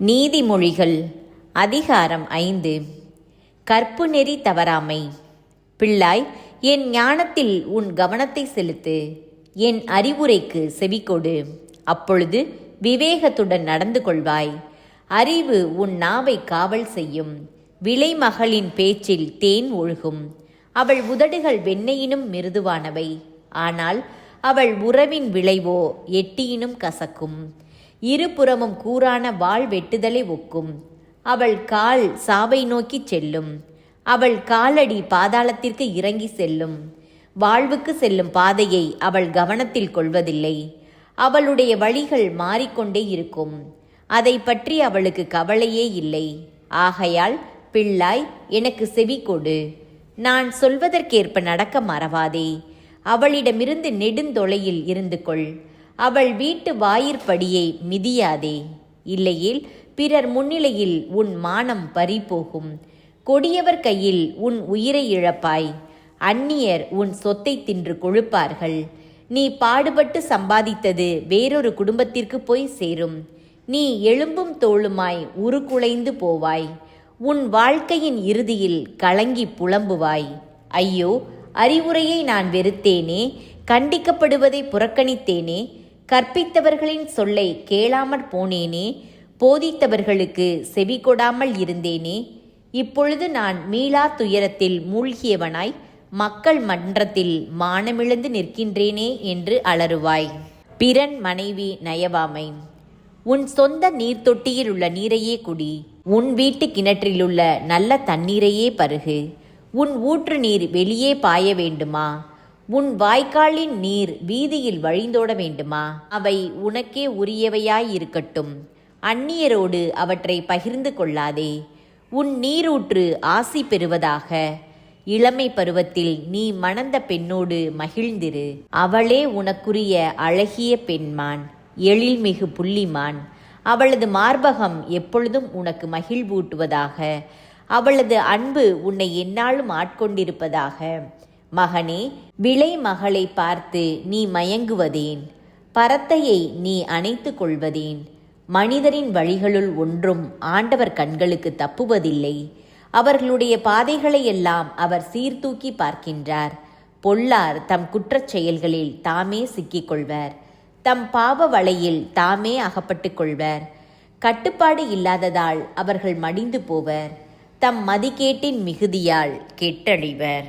நீதிமொழிகள் அதிகாரம் 5. கற்பு நெறி தவறாமை. பிள்ளாய், என் ஞானத்தில் உன் கவனத்தை செலுத்து, என் அறிவுரைக்கு செவிகொடு. அப்பொழுது விவேகத்துடன் நடந்து கொள்வாய். அறிவு உன் நாவை காவல் செய்யும். விலைமகளின் பேச்சில் தேன் ஒழுகும். அவள் உதடுகள் வெண்ணெயினும் மிருதுவானவை. ஆனால் அவள் உறவின் விளைவோ எட்டியினும் கசக்கும். இருபுறமும் கூரான வாள் வெட்டுதலை ஒக்கும். அவள் கால் சாவை நோக்கி செல்லும். அவள் காலடி பாதாளத்திற்கு இறங்கி செல்லும். வாழ்வுக்கு செல்லும் பாதையை அவள் கவனத்தில் கொள்வதில்லை. அவளுடைய வழிகள் மாறிக்கொண்டே இருக்கும். அதை பற்றி அவளுக்கு கவலையே இல்லை. ஆகையால் பிள்ளாய், எனக்கு செவி கொடு. நான் சொல்வதற்கேற்ப நடக்க மறவாதே. அவளிடமிருந்து நெடுந்தொலையில் இருந்து கொள். அவள் வீட்டு வாயிற்படியை மிதியாதே. இல்லையேல் பிறர் முன்னிலையில் உன் மானம் பறிபோகும். கொடியவர் கையில் உன் உயிரை இழப்பாய். அந்நியர் உன் சொத்தை தின்று கொழுப்பார்கள். நீ பாடுபட்டு சம்பாதித்தது வேறொரு குடும்பத்திற்கு போய் சேரும். நீ எலும்பும் தோளுமாய் உருக்குலைந்து போவாய். உன் வாழ்க்கையின் இறுதியில் கலங்கி புலம்புவாய். ஐயோ, அறிவுரையை நான் வெறுத்தேனே, கண்டிக்கப்படுவதை புறக்கணித்தேனே, கற்பித்தவர்களின் சொல்லை கேளாமற் போனேனே, போதித்தவர்களுக்கு செவி கொடாமல் இருந்தேனே. இப்பொழுது நான் மீளா துயரத்தில் மூழ்கியவனாய் மக்கள் மன்றத்தில் மானமிழந்து நிற்கின்றேனே என்று அலறுவாய். பிறன் மனைவி நயவாமை. உன் சொந்த நீர்த்தொட்டியில் உள்ள நீரையே குடி. உன் வீட்டு கிணற்றிலுள்ள நல்ல தண்ணீரையே பருகு. உன் ஊற்று நீர் வெளியே பாய வேண்டுமா? உன் வாய்க்காலின் நீர் வீதியில் வழிந்தோட வேண்டுமா? அவை உனக்கே உரியவையாயிருக்கட்டும். அந்நியரோடு அவற்றை பகிர்ந்து கொள்ளாதே. உன் நீரூற்று ஆசி பெறுவதாக. இளமை பருவத்தில் நீ மணந்த பெண்ணோடு மகிழ்ந்திரு. அவளே உனக்குரிய அழகிய பெண்மான், எழில்மிகு புள்ளிமான். அவளது மார்பகம் எப்பொழுதும் உனக்கு மகிழ்வூட்டுவதாக. அவளது அன்பு உன்னை எந்நாளும் ஆட்கொண்டிருப்பதாக. மகனே, விளை மகளை பார்த்து நீ மயங்குவதேன்? பரத்தையை நீ அணைத்து கொள்வதேன்? மனிதரின் வழிகளுள் ஒன்றும் ஆண்டவர் கண்களுக்கு தப்புவதில்லை. அவர்களுடைய பாதைகளையெல்லாம் அவர் சீர்தூக்கி பார்க்கின்றார். பொல்லார் தம் குற்றச் செயல்களில் தாமே சிக்கிக்கொள்வர். தம் பாவ வலையில் தாமே அகப்பட்டு கொள்வர். கட்டுப்பாடு இல்லாததால் அவர்கள் மடிந்து போவர். தம் மதிகேட்டின் மிகுதியால் கெட்டழிவர்.